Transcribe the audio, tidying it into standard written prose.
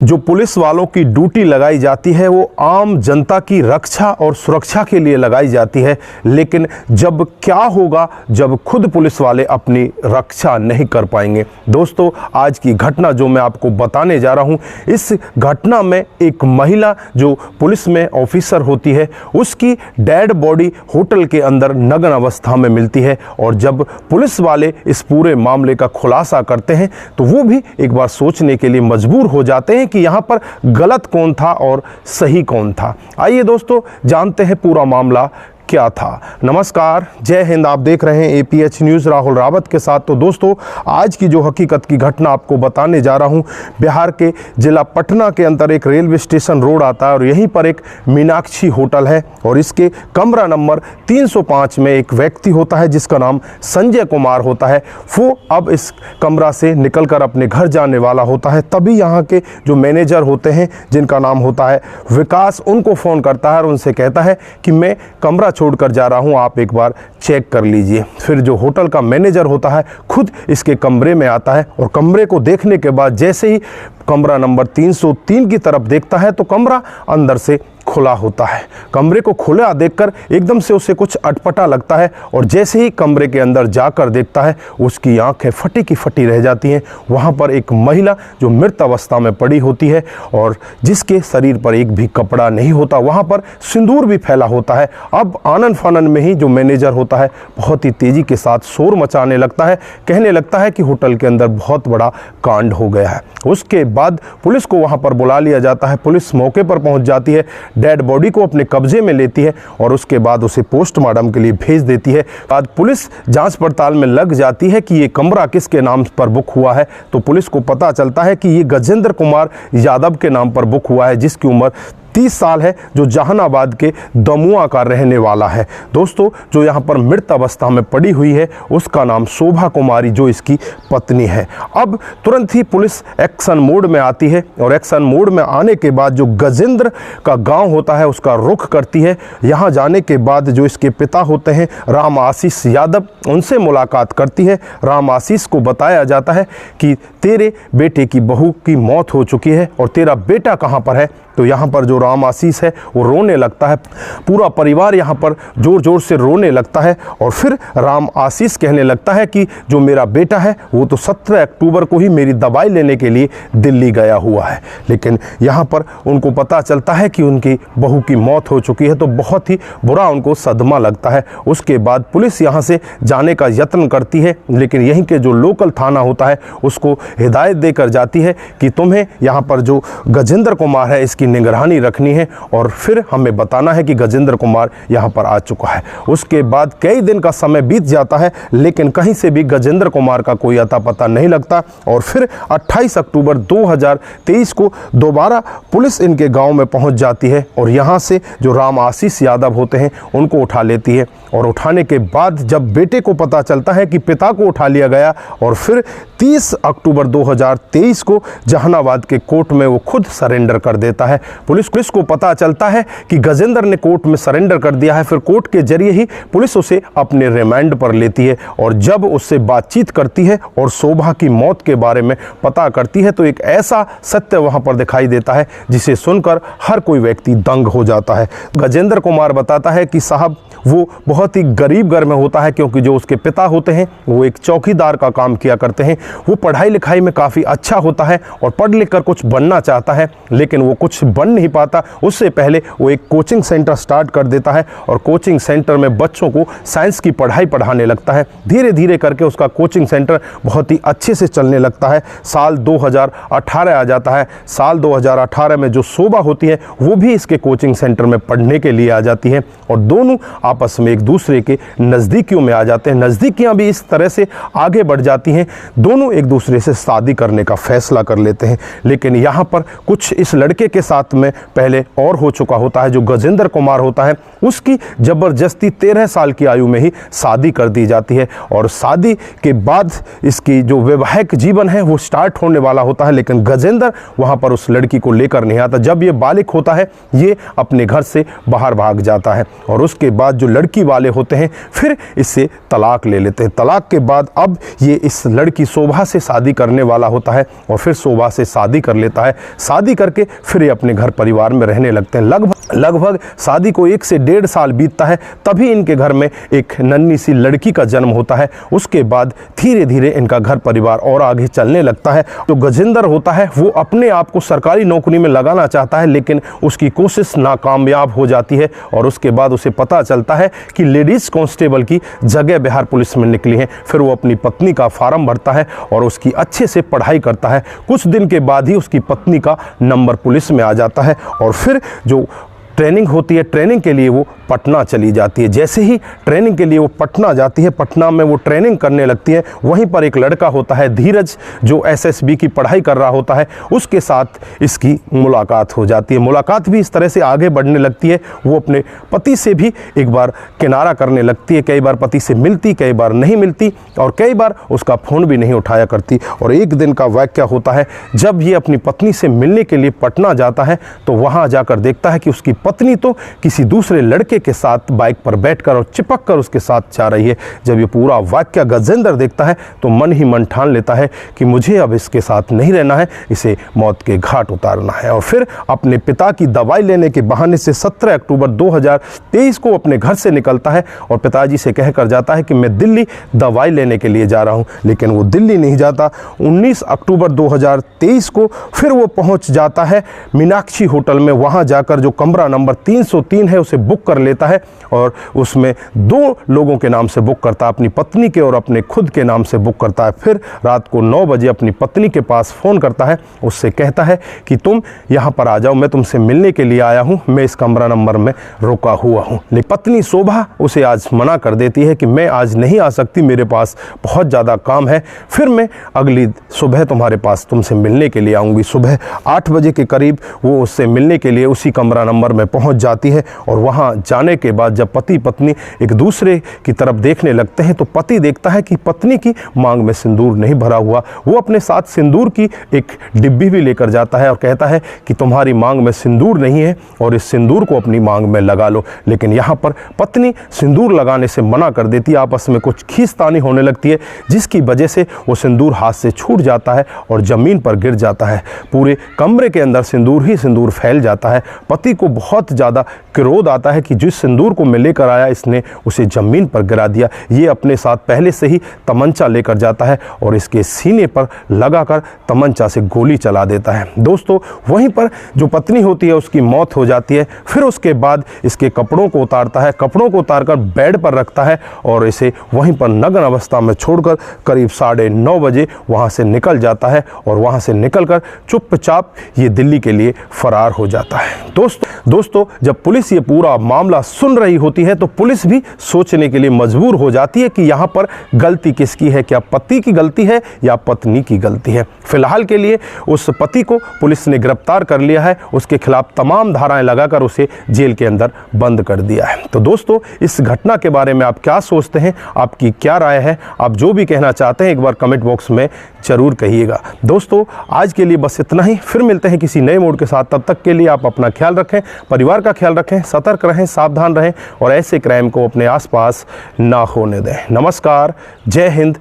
जो पुलिस वालों की ड्यूटी लगाई जाती है वो आम जनता की रक्षा और सुरक्षा के लिए लगाई जाती है, लेकिन जब क्या होगा जब खुद पुलिस वाले अपनी रक्षा नहीं कर पाएंगे। दोस्तों, आज की घटना जो मैं आपको बताने जा रहा हूँ, इस घटना में एक महिला जो पुलिस में ऑफिसर होती है उसकी डेड बॉडी होटल के अंदर नग्न अवस्था में मिलती है। और जब पुलिस वाले इस पूरे मामले का खुलासा करते हैं तो वो भी एक बार सोचने के लिए मजबूर हो जाते हैं कि यहाँ पर गलत कौन था और सही कौन था। आइए दोस्तों, जानते हैं पूरा मामला क्या था। नमस्कार, जय हिंद। आप देख रहे हैं APH न्यूज़ राहुल रावत के साथ। तो दोस्तों, आज की जो हकीकत की घटना आपको बताने जा रहा हूं, बिहार के जिला पटना के अंदर एक रेलवे स्टेशन रोड आता है और यहीं पर एक मीनाक्षी होटल है और इसके कमरा नंबर 305 में एक व्यक्ति होता है जिसका नाम संजय कुमार होता है। वो अब इस कमरा से निकलकर अपने घर जाने वाला होता है। तभी यहाँ के जो मैनेजर होते हैं जिनका नाम होता है विकास, उनको फ़ोन करता है और उनसे कहता है कि मैं कमरा छोड़कर जा रहा हूं, आप एक बार चेक कर लीजिए। फिर जो होटल का मैनेजर होता है खुद इसके कमरे में आता है और कमरे को देखने के बाद जैसे ही कमरा नंबर 303 की तरफ देखता है तो कमरा अंदर से खुला होता है। कमरे को खुला देखकर एकदम से उसे कुछ अटपटा लगता है और जैसे ही कमरे के अंदर जाकर देखता है उसकी आंखें फटी की फटी रह जाती हैं। वहाँ पर एक महिला जो मृत अवस्था में पड़ी होती है और जिसके शरीर पर एक भी कपड़ा नहीं होता, वहाँ पर सिंदूर भी फैला होता है। अब आनन फानन में ही जो मैनेजर होता है बहुत ही तेज़ी के साथ शोर मचाने लगता है, कहने लगता है कि होटल के अंदर बहुत बड़ा कांड हो गया है। उसके बाद पुलिस को वहाँ पर बुला लिया जाता है। पुलिस मौके पर पहुँच जाती है, डेड बॉडी को अपने कब्जे में लेती है और उसके बाद उसे पोस्टमार्टम के लिए भेज देती है। बाद पुलिस जांच पड़ताल में लग जाती है कि ये कमरा किसके नाम पर बुक हुआ है। तो पुलिस को पता चलता है कि ये गजेंद्र कुमार यादव के नाम पर बुक हुआ है, जिसकी उम्र 30 साल है, जो जहानाबाद के दमुआ का रहने वाला है। दोस्तों, जो यहाँ पर मृत अवस्था में पड़ी हुई है उसका नाम शोभा कुमारी, जो इसकी पत्नी है। अब तुरंत ही पुलिस एक्शन मोड में आती है और एक्शन मोड में आने के बाद जो गजेंद्र का गांव होता है उसका रुख करती है। यहाँ जाने के बाद जो इसके पिता होते हैं राम आशीष यादव, उनसे मुलाकात करती है। राम आशीष को बताया जाता है कि तेरे बेटे की बहू की मौत हो चुकी है और तेरा बेटा कहाँ पर है। तो यहाँ पर जो राम आशीष है वो रोने लगता है, पूरा परिवार यहाँ पर ज़ोर ज़ोर से रोने लगता है। और फिर राम आशीष कहने लगता है कि जो मेरा बेटा है वो तो 17 अक्टूबर को ही मेरी दवाई लेने के लिए दिल्ली गया हुआ है। लेकिन यहाँ पर उनको पता चलता है कि उनकी बहू की मौत हो चुकी है, तो बहुत ही बुरा उनको सदमा लगता है। उसके बाद पुलिस यहाँ से जाने का यत्न करती है, लेकिन यहीं के जो लोकल थाना होता है उसको हिदायत देकर जाती है कि तुम्हें यहाँ पर जो गजेंद्र कुमार है इसकी निगरानी रखनी है और फिर हमें बताना है कि गजेंद्र कुमार यहाँ पर आ चुका है। उसके बाद कई दिन का समय बीत जाता है, लेकिन कहीं से भी गजेंद्र कुमार का कोई अता पता नहीं लगता। और फिर 28 अक्टूबर 2023 को दोबारा पुलिस इनके गांव में पहुंच जाती है और यहाँ से जो राम आशीष यादव होते हैं उनको उठा लेती है। और उठाने के बाद जब बेटे को पता चलता है कि पिता को उठा लिया गया, और फिर 30 अक्टूबर 2023 को जहानाबाद के कोर्ट में वो खुद सरेंडर कर देता है। पुलिस को पता चलता है कि गजेंद्र ने कोर्ट में सरेंडर कर दिया है। फिर कोर्ट के जरिए ही पुलिस उसे अपने रिमांड पर लेती है और जब उससे बातचीत करती है और शोभा की मौत के बारे में पता करती है तो एक ऐसा सत्य वहां पर दिखाई देता है जिसे सुनकर हर कोई व्यक्ति दंग हो जाता है। गजेंद्र कुमार बताता है कि साहब वो बहुत ही गरीब घर में होता है, क्योंकि जो उसके पिता होते हैं वो एक चौकीदार का काम किया करते हैं। वो पढ़ाई लिखाई में काफ़ी अच्छा होता है और पढ़ लिख कर कुछ बनना चाहता है, लेकिन वो कुछ बन नहीं पाता। उससे पहले वो एक कोचिंग सेंटर स्टार्ट कर देता है और कोचिंग सेंटर में बच्चों को साइंस की पढ़ाई पढ़ाने लगता है। धीरे धीरे करके उसका कोचिंग सेंटर बहुत ही अच्छे से चलने लगता है। साल 2018 आ जाता है। साल 2018 में जो शोभा होती है वो भी इसके कोचिंग सेंटर में पढ़ने के लिए आ जाती है और दोनों आपस में एक दूसरे के नज़दीकियों में आ जाते हैं। नज़दीकियाँ भी इस तरह से आगे बढ़ जाती हैं, दोनों एक दूसरे से शादी करने का फैसला कर लेते हैं। लेकिन यहाँ पर कुछ इस लड़के के साथ में पहले और हो चुका होता है। जो गजेंद्र कुमार होता है उसकी ज़बरदस्ती 13 साल की आयु में ही शादी कर दी जाती है और शादी के बाद इसकी जो वैवाहिक जीवन है वो स्टार्ट होने वाला होता है, लेकिन गजेंद्र वहाँ पर उस लड़की को लेकर नहीं आता। जब ये बालिग होता है ये अपने घर से बाहर भाग जाता है और उसके बाद जो लड़की वाले होते हैं फिर इससे तलाक ले लेते हैं। तलाक के बाद अब ये इस लड़की शोभा से शादी करने वाला होता है और फिर शोभा से शादी कर लेता है। शादी करके फिर ये अपने घर परिवार में रहने लगते हैं। लगभग शादी को 1 से 1.5 साल बीतता है, तभी इनके घर में एक नन्ही सी लड़की का जन्म होता है। उसके बाद धीरे धीरे इनका घर परिवार और आगे चलने लगता है। तो गजेंद्र होता है वो अपने आप को सरकारी नौकरी में लगाना चाहता है, लेकिन उसकी कोशिश नाकामयाब हो जाती है और उसके बाद उसे पता चलता है कि लेडीज कांस्टेबल की जगह बिहार पुलिस में निकली है। फिर वो अपनी पत्नी का फार्म भरता है और उसकी अच्छे से पढ़ाई करता है। कुछ दिन के बाद ही उसकी पत्नी का नंबर पुलिस में आ जाता है और फिर जो ट्रेनिंग होती है, ट्रेनिंग के लिए वो पटना चली जाती है। जैसे ही ट्रेनिंग के लिए वो पटना जाती है, पटना में वो ट्रेनिंग करने लगती है। वहीं पर एक लड़का होता है धीरज, जो एसएसबी की पढ़ाई कर रहा होता है, उसके साथ इसकी मुलाकात हो जाती है। मुलाकात भी इस तरह से आगे बढ़ने लगती है। वो अपने पति से भी एक बार किनारा करने लगती है, कई बार पति से मिलती, कई बार नहीं मिलती और कई बार उसका फ़ोन भी नहीं उठाया करती। और एक दिन का वाक़या होता है जब ये अपनी पत्नी से मिलने के लिए पटना जाता है तो वहाँ जाकर देखता है कि उसकी पत्नी तो किसी दूसरे लड़के के साथ बाइक पर बैठकर और चिपक कर उसके साथ जा रही है। जब ये पूरा वाक्य गजेंद्र देखता है तो मन ही मन ठान लेता है कि मुझे अब इसके साथ नहीं रहना है, इसे मौत के घाट उतारना है। और फिर अपने पिता की दवाई लेने के बहाने से 17 अक्टूबर 2023 को अपने घर से निकलता है और पिताजी से कहकर जाता है कि मैं दिल्ली दवाई लेने के लिए जा रहा हूँ। लेकिन वो दिल्ली नहीं जाता। 19 अक्टूबर 2023 को फिर वो पहुँच जाता है मीनाक्षी होटल में। वहाँ जाकर जो कमरा नंबर 303 है उसे बुक कर लेता है और उसमें 2 लोगों के नाम से बुक करता है, अपनी पत्नी के और अपने खुद के नाम से बुक करता है। फिर रात को 9 बजे अपनी पत्नी के पास फ़ोन करता है, उससे कहता है कि तुम यहाँ पर आ जाओ, मैं तुमसे मिलने के लिए आया हूँ, मैं इस कमरा नंबर में रुका हुआ हूँ। लेकिन पत्नी शोभा उसे आज मना कर देती है कि मैं आज नहीं आ सकती, मेरे पास बहुत ज़्यादा काम है, फिर मैं अगली सुबह तुम्हारे पास तुमसे मिलने के लिए आऊँगी। सुबह 8 बजे के करीब वो उससे मिलने के लिए उसी कमरा नंबर में पहुँच जाती है और वहाँ जाने के बाद जब पति पत्नी एक दूसरे की तरफ देखने लगते हैं तो पति देखता है कि पत्नी की मांग में सिंदूर नहीं भरा हुआ। वो अपने साथ सिंदूर की एक डिब्बी भी लेकर जाता है और कहता है कि तुम्हारी मांग में सिंदूर नहीं है और इस सिंदूर को अपनी मांग में लगा लो। लेकिन यहाँ पर पत्नी सिंदूर लगाने से मना कर देती है। आपस में कुछ खींचतानी होने लगती है जिसकी वजह से वो सिंदूर हाथ से छूट जाता है और ज़मीन पर गिर जाता है। पूरे कमरे के अंदर सिंदूर ही सिंदूर फैल जाता है। पति को बहुत ज़्यादा क्रोध आता है कि जिस सिंदूर को मैं लेकर आया इसने उसे ज़मीन पर गिरा दिया। ये अपने साथ पहले से ही तमंचा लेकर जाता है और इसके सीने पर लगाकर तमंचा से गोली चला देता है। दोस्तों वहीं पर जो पत्नी होती है उसकी मौत हो जाती है। फिर उसके बाद इसके कपड़ों को उतारता है, कपड़ों को उतारकर बेड पर रखता है और इसे वहीं पर नग्न अवस्था में छोड़कर करीब 9:30 बजे वहाँ से निकल जाता है और वहाँ से निकलकर चुपचाप ये दिल्ली के लिए फरार हो जाता है। दोस्तों जब पुलिस ये पूरा मामला सुन रही होती है तो पुलिस भी सोचने के लिए मजबूर हो जाती है कि यहाँ पर गलती किसकी है, क्या पति की गलती है या पत्नी की गलती है। फिलहाल के लिए उस पति को पुलिस ने गिरफ्तार कर लिया है, उसके खिलाफ तमाम धाराएं लगाकर उसे जेल के अंदर बंद कर दिया है। तो दोस्तों इस घटना के बारे में आप क्या सोचते हैं, आपकी क्या राय है, आप जो भी कहना चाहते हैं एक बार कमेंट बॉक्स में जरूर कहिएगा। दोस्तों आज के लिए बस इतना ही, फिर मिलते हैं किसी नए मोड के साथ। तब तक के लिए आप अपना ख्याल रखें, परिवार का ख्याल रखें, सतर्क रहें, सावधान रहें और ऐसे क्राइम को अपने आसपास ना होने दें। नमस्कार, जय हिंद,